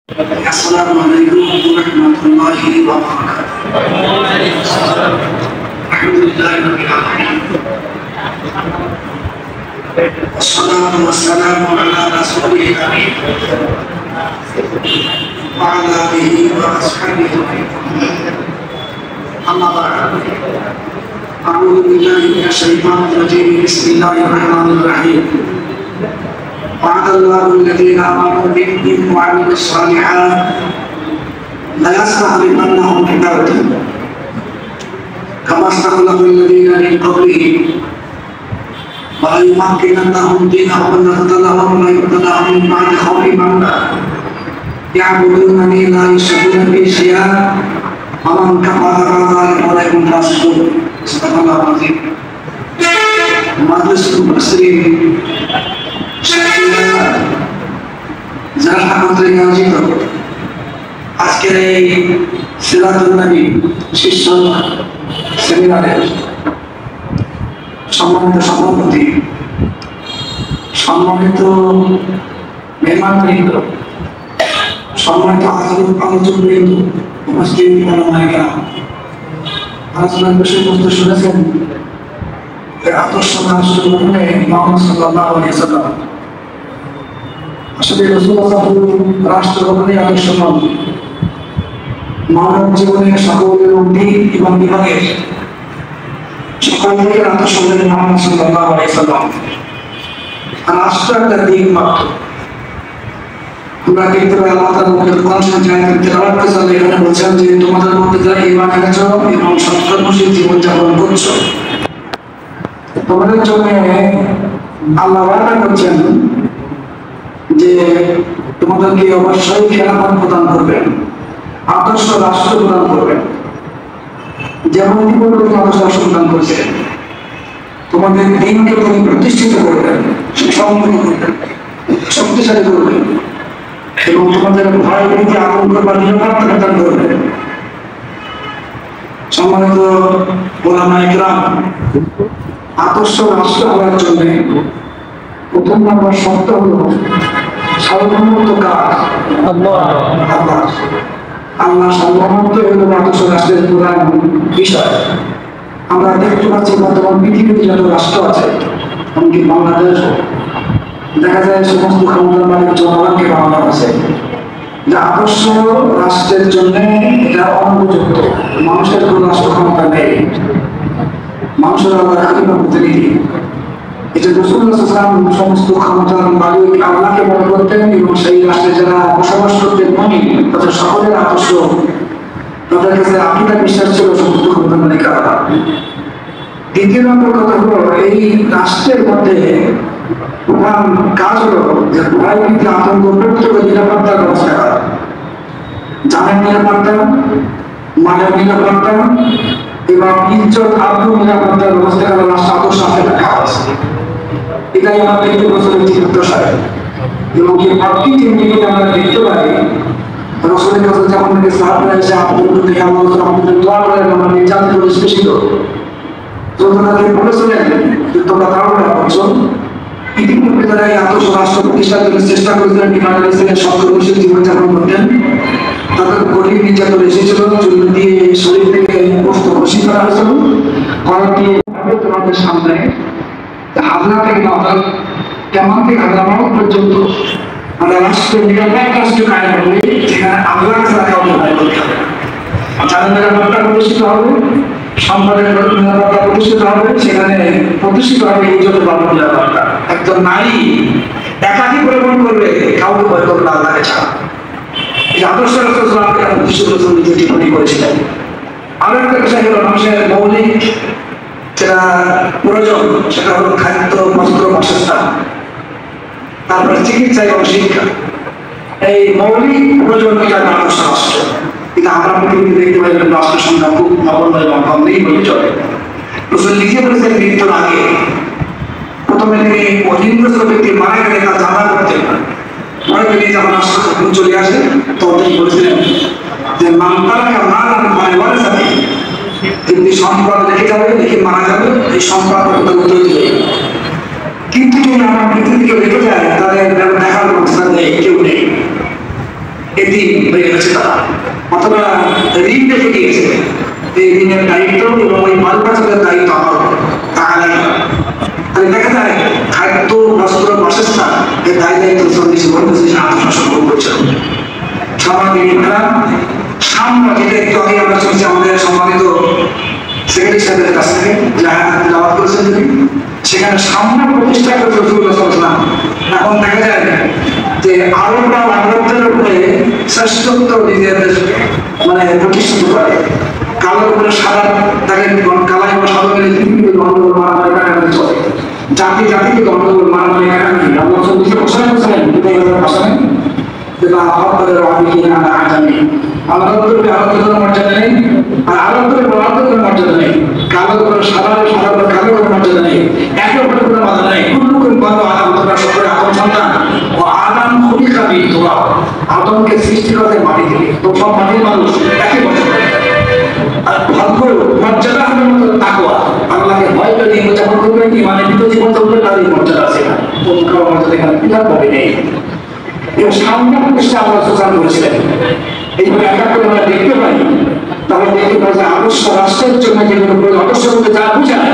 السلام عليكم ورحمة الله وبركاته. الحمد لله رب العالمين. والصلاة والسلام على رسوله الأمين وعلى آله وأصحابه أما بعد. أعوذ بالله من الشيطان الرجيم. بسم الله الرحمن الرحيم. وعد الله الذين آمنوا منكم وعملوا الصالحات ليستخلفنهم في الأرض كما استخلف الذين من قبلهم وليمكننهم دينهم الذي لهم ويبدلهم من بعد خوفهم أمنا يعبدونني لا يشركون بي شيئا ومن كفر فذلك عليهم فاسقون. صدق الله العظيم. مجلس المسلمين যারা ঠাকুর নিয়োজিত আজকের এই সিরাতুন নবী শীর্ষ সেমিনারের সম্মানিত সভাপতি, সম্মানিত মেহমানবৃন্দ, সম্মানিত আলোচকবৃন্দ, উপস্থিত ওলামায়ে আলোচনার বিষয়বস্তু শুনেছেন। আদর্শ রাষ্ট্রমন্ত্রী মুহাম্মদ সাল্লাল্লাহু আলাইহি ওয়াসাল্লাম আসলে রাসূলুল্লাহ রাষ্ট্রমন্ত্রী আদর্শ নন, মানব জীবনের সকল দিক এবং বিভাগের সকল দিকের আদর্শ হলেন মুহাম্মদ সাল্লাল্লাহু আলাইহি ওয়াসাল্লাম। রাষ্ট্র একটা দিক মাত্র। আমরা দেখতে পাই আল্লাহ তাআলা কোরআন শরীফে তেলাওয়াত করতে এখানে বলছেন যে তোমাদের মধ্যে যারা ঈমান এনেছো এবং সৎকর্মশীল জীবন যাপন করছো তোমাদের জন্য আল্লাহ ওয়াদা করছেন যে তোমাদেরকে অবশ্যই খেলাফত প্রদান করবেন, আদর্শ রাষ্ট্র প্রদান করবেন, যেমন পূর্বে আদর্শ রাষ্ট্র প্রদান করেছেন। তোমাদের দিনকে তিনি প্রতিষ্ঠিত করবেন, সুসংহত করবেন, শক্তিশালী করবেন এবং তোমাদের ভয় ভীতি আতঙ্ক বা নিরাপত্তা প্রদান করবেন। সম্মানিত ওলামায়ে কেরাম, আদর্শ রাষ্ট্র হওয়ার জন্য প্রথম নম্বর শর্ত হল সার্বভৌমত্ব কার? আল্লাহ সার্বভৌমত্ব হল আদর্শ রাষ্ট্রের প্রধান বিষয়। আমরা দেখতে পাচ্ছি বর্তমান পৃথিবীর যত রাষ্ট্র আছে, এমনকি বাংলাদেশ, দেখা যায় সমস্ত ক্ষমতার মালিক জনগণকে বানানো হয়েছে। যে আদর্শ রাষ্ট্রের জন্য এটা অনুপযুক্ত। মানুষের কোনো রাষ্ট্র ক্ষমতা নেই, মানুষের আল্লাহ খালিফা প্রতিনিধি। এটা রাসূলুল্লাহ সাল্লাল্লাহু আলাইহি ওয়াসাল্লাম সমস্ত ক্ষমতার মালিক আল্লাহকে মনে করতেন এবং সেই রাষ্ট্রে যারা বসবাস করতেন মুমিন তাদের সকলের আদর্শ, তাদের কাছে আকীদা বিশ্বাস ছিল সমস্ত ক্ষমতার মালিক আল্লাহ। দ্বিতীয় নম্বর কথা হলো এই রাষ্ট্রের মধ্যে প্রধান কাজ হলো যে ভয় ভীতি আতঙ্ক প্রত্যেক নিরাপত্তার ব্যবস্থা করা, জানের নিরাপত্তা, মানব নিরাপত্তা এবং ইজ্জত আব্রু নিরাপত্তার ব্যবস্থা করা রাষ্ট্র আদর্শ রাখা আছে। এটাই আমাদের ২০ বছরের চিন্তাশয় এবং এই বাকি জিনিসগুলি আমরা দেখতে পাই। রাসূলের কাছে যখন থেকে সাহাবারা এসে আপনাদের থেকে আমাদের দোয়া করেন, আমরা নির্যাতিত নিষ্পেষিত যতটাকে বলেছিলেন যে তোমরা ধারণা করছো ইতিপূর্বে যারা এই আদর্শ রাষ্ট্র প্রতিষ্ঠার জন্য চেষ্টা করেছিলেন, বাংলাদেশের সৎকর্মশীল জীবনযাপন করতেন, তাদের গরিব নির্যাতন এসেছিল, চুল দিয়ে শরীর থেকে বস্ত্র বসি করা হয়েছিল, করার দিয়ে তোমাদের সামনে হাজরা থেকে নগর কেমন থেকে হাজরামাও পর্যন্ত আমরা রাষ্ট্রের নিরাপত্তা রাষ্ট্র কায়েম করবে, যেখানে আল্লাহর ছাড়া কাউকে ভয় করতে হবে, যাদের নিরাপত্তা প্রতিষ্ঠিত হবে, সম্পদের নিরাপত্তা প্রতিষ্ঠিত হবে, সেখানে প্রতিষ্ঠিত হবে ইজ্জত বাবু নিরাপত্তা। একজন নারী একাকী পরিবহন করবে, কাউকে ভয় করবে আল্লাহকে ছাড়া। এই আদর্শ রাষ্ট্রকে প্রতিষ্ঠিত নিজে টিপ্পণী করেছিলেন। আরো একটা বিষয় হলো মানুষের মৌলিক যেটা প্রয়োজন, সেটা হলো খাদ্য, বস্ত্র, বাসস্থান, তারপরে চিকিৎসা এবং শিক্ষা। এই মৌলিক প্রয়োজন এটা আদর্শ রাষ্ট্র। কিন্তু আমরা পৃথিবীতে দেখতে পাই রাষ্ট্র সংখ্যা খুব নগণ্য এবং কম নেই বলে চলে। রাসূল নিজে বলেছেন মৃত্যুর আগে প্রথমে তিনি অহিংস্র ব্যক্তি মারা গেলে তা জানা করতেন না, পরে তিনি যখন রাষ্ট্র চলে আসে তখন তিনি বলেছিলেন যে মানতারাকা মালান ফালিওয়ারিসাতি, তিনি সম্পদ রেখে যাবে, রেখে মারা যাবে, এই সম্পদ উত্তর দিবে। কিন্তু যদি আমার পৃথিবীকে রেখে যায় তাদের দেখার ব্যবস্থা নেই, কেউ নেই। এটি হয়ে গেছে তারা, অথবা ঋণ রেখে গিয়েছে। এই ঋণের দায়িত্ব এবং ওই মাল পাচারের দায়িত্ব আমার টাকা নাই। তাহলে দেখা যায় খাদ্য, বস্ত্র, বাসস্থান এর দায়িত্ব চল্লিশ বলতেছে আত্মশাসন করছে। সমাজে সাম্য, যেটা একটু আগে আমরা শুনছি আমাদের সম্মানিত সেক্রেটারি সাহেবের কাছ থেকে দাওয়াত করেছেন তিনি, সেখানে সাম্য প্রতিষ্ঠা করে রসুল্লাহ। এখন দেখা যায় যে আরবরা আরবদের উপরে শ্রেষ্ঠত্ব নিজেদের মানে প্রতিষ্ঠিত করে, কালোর উপরে সাদা তাকে কালাই বা সাদা মেলে পৃথিবীতে গন্ডগোল মারামারি কাটাকাটি চলে, জাতি জাতিকে গন্ডগোল মারামারি কাটাকাটি। আল্লাহ চব্বিশে বসায় বসায় ভাষা নেই বা আপনাদের আদিকে আনা আজানি আলাদা আলাদা মর্যাদা নেই, আর আলাদা আলাদা মর্যাদা নেই, কালো করে সাদা সাদা করে কালো করে মর্যাদা নেই, একে অপরের কোনো বাধা নেই। কুল্লুকুম বানু আদম, তোমরা সকলে আদম সন্তান। ও আদম খুলিকা বিল তুরাব, আদমকে সৃষ্টি করতে মাটি থেকে, তো সব মাটির মানুষ একই কথা। আর ভাগ্য মর্যাদা হলো তাকওয়া, আল্লাহকে ভয় করে নিয়ে যখন করবেন কি মানে ভিতর জীবন চলবে, তারই মর্যাদা আছে। কোন কারো মর্যাদা এখানে পৃথক ভাবে নেই। এবং সামনে প্রতিষ্ঠা আমরা সোশ্যাল করেছিলেন। এইভাবে এক এক করে আমরা দেখতে পাই, তাহলে দেখতে পাই যে আদর্শ রাষ্ট্রের জন্য যেগুলো আদর্শ বলতে যা বোঝায়,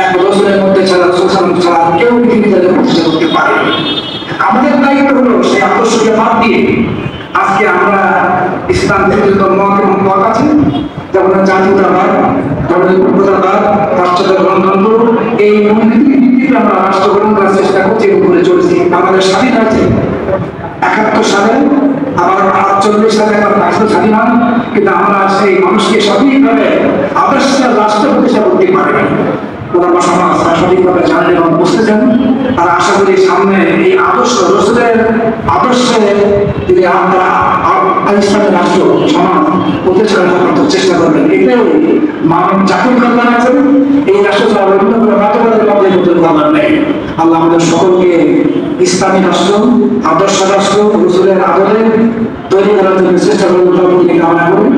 এক রসুলের মধ্যে ছাড়া সোশ্যাল ছাড়া কেউ পৃথিবীতে প্রতিষ্ঠা করতে পারে। আমাদের দায়িত্ব হলো সেই আদর্শকে বাদ দিয়ে আজকে আমরা ইসলাম বিভিন্ন মত এবং পথ আছে, যেমন জাতীয়তাবাদ, ধর্মনিরপেক্ষতাবাদ, রাষ্ট্রীয় গণতন্ত্র, এই মূলনীতির ভিত্তিতে আমরা রাষ্ট্র গ্রহণ করার চেষ্টা করছি এবং করে চলছি। আমাদের স্বাধীন আছে ৭১ সালে, আবার ৪৮ সালে একটা রাষ্ট্র স্বাধীন হয়, কিন্তু আমরা সেই মানুষকে সঠিকভাবে আদর্শের রাষ্ট্র প্রতিষ্ঠা করতে পারি। ওনারা সমাজ সঠিকভাবে জানেন এবং বুঝতেছেন। আর আশা করি সামনে এই আদর্শ রসুলের আদর্শে তিনি আমরা ইসলামের রাষ্ট্র সমাজ প্রতিষ্ঠা করতে চেষ্টা করবেন। এটাই মানব জাতির কল্যাণ আছে। এই রাষ্ট্র ছাড়া বিভিন্ন কোনো মতবাদের মধ্যে কোনো কল্যাণ নেই। আল্লাহ আমাদের সকলকে ইসলামী রাষ্ট্র, আদর্শ রাষ্ট্র, রসুলের আদরে তৈরি করার জন্য চেষ্টা করবেন কামনা করি।